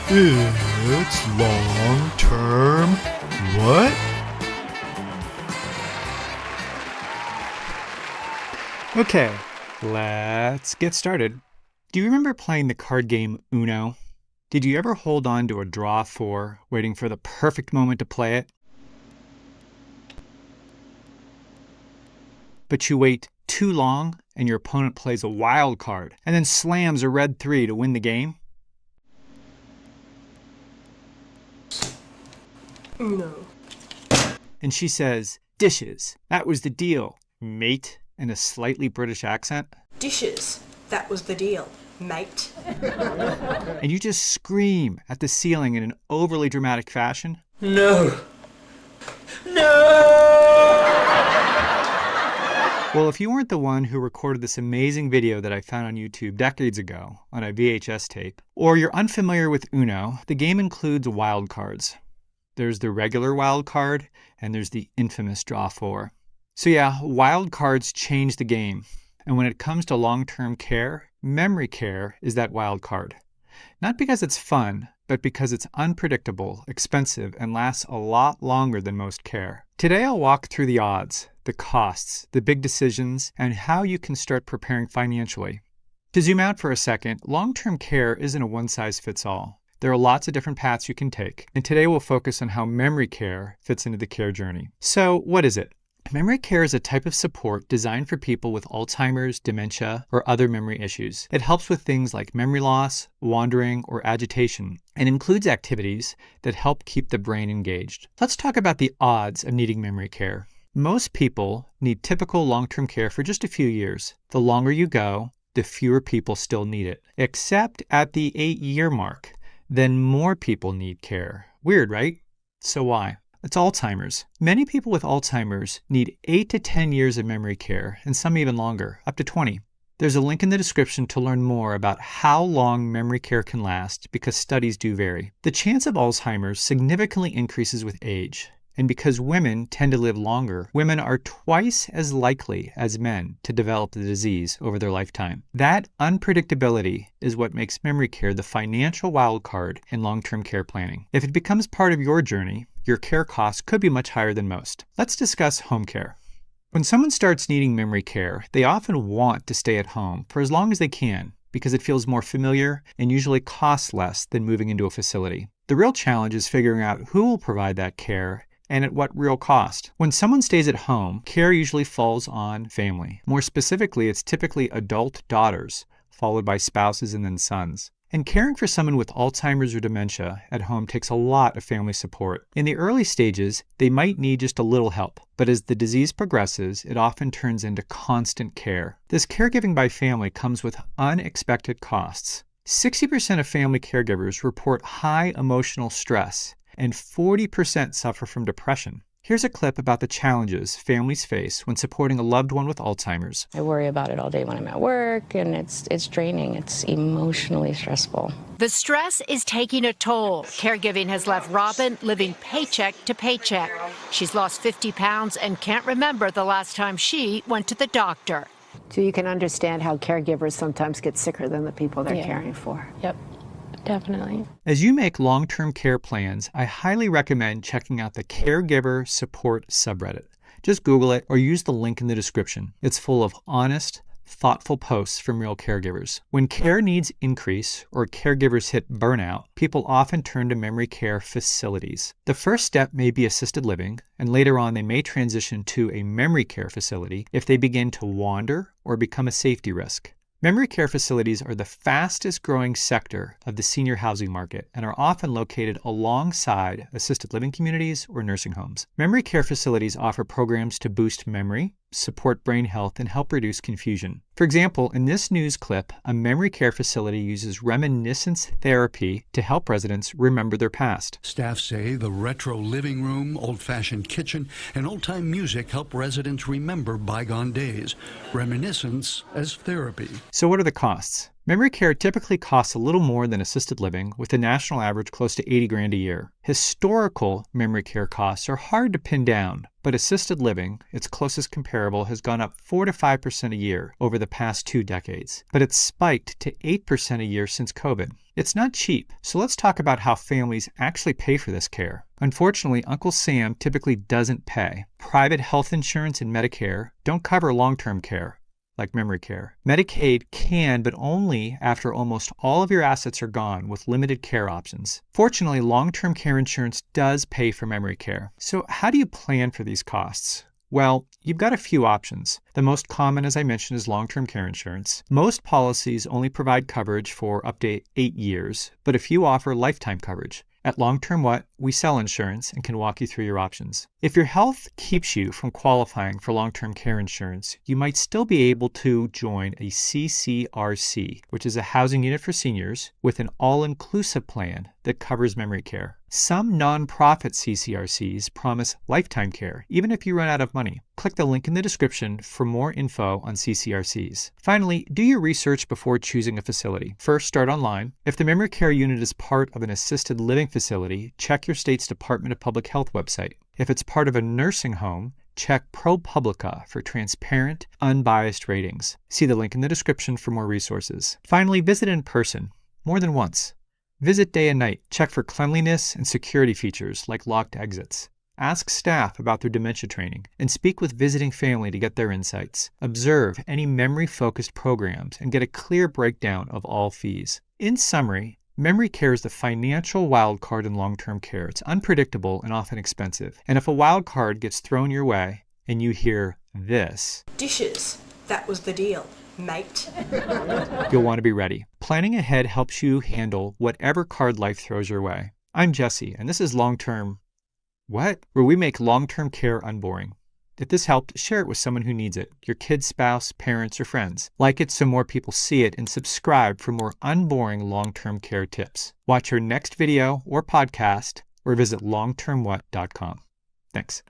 It's long-term what? Okay, let's get started. Do you remember playing the card game Uno? Did you ever hold on to a draw 4, waiting for the perfect moment to play it? But you wait too long and your opponent plays a wild card and then slams a red 3 to win the game? Uno. And she says, "Dishes, that was the deal, mate," in a slightly British accent. Dishes, that was the deal, mate. And you just scream at the ceiling in an overly dramatic fashion. No. No! Well, if you weren't the one who recorded this amazing video that I found on YouTube decades ago on a VHS tape, or you're unfamiliar with Uno, the game includes wild cards. There's the regular wild card, and there's the infamous draw 4. So yeah, wild cards change the game. And when it comes to long-term care, memory care is that wild card. Not because it's fun, but because it's unpredictable, expensive, and lasts a lot longer than most care. Today I'll walk through the odds, the costs, the big decisions, and how you can start preparing financially. To zoom out for a second, long-term care isn't a one-size-fits-all. There are lots of different paths you can take, and today we'll focus on how memory care fits into the care journey. So what is it? Memory care is a type of support designed for people with Alzheimer's, dementia, or other memory issues. It helps with things like memory loss, wandering, or agitation, and includes activities that help keep the brain engaged. Let's talk about the odds of needing memory care. Most people need typical long-term care for just a few years. The longer you go, the fewer people still need it, except at the 8-year mark. Then more people need care. Weird, right? So why? It's Alzheimer's. Many people with Alzheimer's need 8 to 10 years of memory care, and some even longer, up to 20. There's a link in the description to learn more about how long memory care can last, because studies do vary. The chance of Alzheimer's significantly increases with age. And because women tend to live longer, women are twice as likely as men to develop the disease over their lifetime. That unpredictability is what makes memory care the financial wild card in long-term care planning. If it becomes part of your journey, your care costs could be much higher than most. Let's discuss home care. When someone starts needing memory care, they often want to stay at home for as long as they can because it feels more familiar and usually costs less than moving into a facility. The real challenge is figuring out who will provide that care and at what real cost. When someone stays at home, care usually falls on family. More specifically, it's typically adult daughters, followed by spouses and then sons. And caring for someone with Alzheimer's or dementia at home takes a lot of family support. In the early stages, they might need just a little help, but as the disease progresses, it often turns into constant care. This caregiving by family comes with unexpected costs. 60% of family caregivers report high emotional stress, and 40% suffer from depression. Here's a clip about the challenges families face when supporting a loved one with Alzheimer's. I worry about it all day when I'm at work, and it's draining. It's emotionally stressful. The stress is taking a toll. Caregiving has left Robin living paycheck to paycheck. She's lost 50 pounds and can't remember the last time she went to the doctor. So you can understand how caregivers sometimes get sicker than the people they're caring for. Yep. Definitely. As you make long-term care plans, I highly recommend checking out the Caregiver support subreddit. Just Google it or use the link in the description. It's full of honest, thoughtful posts from real caregivers. When care needs increase or caregivers hit burnout, people often turn to memory care facilities. The first step may be assisted living, and later on they may transition to a memory care facility if they begin to wander or become a safety risk. Memory care facilities are the fastest growing sector of the senior housing market and are often located alongside assisted living communities or nursing homes. Memory care facilities offer programs to boost memory, support brain health, and help reduce confusion. For example, in this news clip, a memory care facility uses reminiscence therapy to help residents remember their past. Staff say the retro living room, old-fashioned kitchen, and old-time music help residents remember bygone days. Reminiscence as therapy. So what are the costs? Memory care typically costs a little more than assisted living, with a national average close to $80,000 a year. Historical memory care costs are hard to pin down, but assisted living, its closest comparable, has gone up 4 to 5% a year over the past 2 decades. But it's spiked to 8% a year since COVID. It's not cheap, so let's talk about how families actually pay for this care. Unfortunately, Uncle Sam typically doesn't pay. Private health insurance and Medicare don't cover long-term care, like memory care. Medicaid can, but only after almost all of your assets are gone with limited care options. Fortunately, long-term care insurance does pay for memory care. So how do you plan for these costs? Well, you've got a few options. The most common, as I mentioned, is long-term care insurance. Most policies only provide coverage for up to 8 years, but a few offer lifetime coverage. At Long-Term What, we sell insurance and can walk you through your options. If your health keeps you from qualifying for long-term care insurance, you might still be able to join a CCRC, which is a housing unit for seniors with an all-inclusive plan that covers memory care. Some nonprofit CCRCs promise lifetime care, even if you run out of money. Click the link in the description for more info on CCRCs. Finally, do your research before choosing a facility. First, start online. If the memory care unit is part of an assisted living facility, check your state's Department of Public Health website. If it's part of a nursing home, check ProPublica for transparent, unbiased ratings. See the link in the description for more resources. Finally, visit in person, more than once. Visit day and night. Check for cleanliness and security features like locked exits. Ask staff about their dementia training and speak with visiting family to get their insights. Observe any memory-focused programs and get a clear breakdown of all fees. In summary, memory care is the financial wild card in long-term care. It's unpredictable and often expensive. And if a wild card gets thrown your way and you hear this, Dishes. That was the deal, mate. you'll want to be ready. Planning ahead helps you handle whatever card life throws your way. I'm Jesse, and this is Long-Term What? Where we make long-term care unboring. If this helped, share it with someone who needs it, your kid's spouse, parents, or friends. Like it so more people see it, and subscribe for more unboring long-term care tips. Watch our next video or podcast, or visit longtermwhat.com. Thanks.